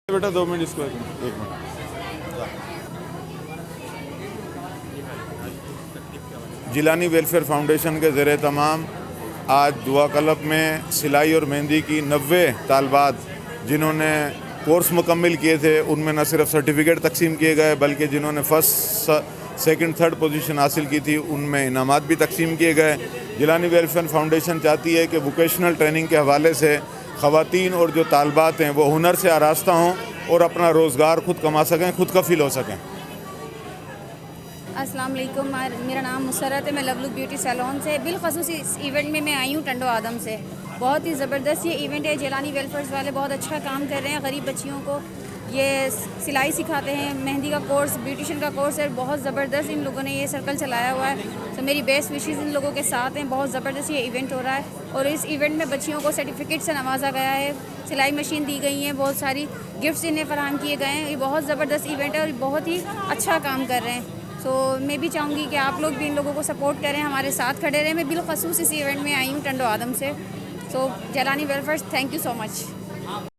बेटा 2 मिनट इसको 1 minute. Jilani welfare foundation के ज़रिए तमाम आज दुआ क्लब में सिलाई और मेहंदी की 90 तालबात जिन्होंने कोर्स मुकम्मिल किए थे, उनमें न सिर्फ सर्टिफिकेट तकसीम किए गए बल्कि जिन्होंने फर्स्ट सेकंड थर्ड पोजीशन हासिल की थी उनमें इनामात भी तकसीम किए गए। जिलानी वेलफेयर फाउंडेशन चाहती है कि वोकेशनल ट्रेनिंग के हवाले से ख़वातीन और जो तालबात हैं वो हुनर से आरास्ता हों और अपना रोज़गार खुद कमा सकें, खुद कफ़ील हो सकें। अस्सलाम वालेकुम, मेरा नाम मुसरत है। मैं लवलुक ब्यूटी सैलून से बिलखसूस इस इवेंट में मैं आई हूँ टंडो आदम से। बहुत ही ज़बरदस्त ये इवेंट है। जिलानी वेलफेयर वाले बहुत अच्छा काम कर रहे हैं। गरीब बच्चियों को ये सिलाई सिखाते हैं, मेहंदी का कोर्स, ब्यूटिशन का कोर्स है। बहुत ज़बरदस्त इन लोगों ने ये सर्कल चलाया हुआ है। तो मेरी बेस्ट विशेज़ इन लोगों के साथ हैं। बहुत ज़बरदस्त ये इवेंट हो रहा है और इस इवेंट में बच्चियों को सर्टिफिकेट से नवाजा गया है, सिलाई मशीन दी गई हैं, बहुत सारी गिफ्ट्स इन्हें फराहम किए गए हैं। ये बहुत ज़बरदस्त इवेंट है और बहुत ही अच्छा काम कर रहे हैं। सो मैं भी चाहूँगी कि आप लोग भी इन लोगों को सपोर्ट करें, हमारे साथ खड़े रहें। मैं बिलखसूस इस इवेंट में आई हूँ टंडो आदम से। So Jilani welfare, thank you so much.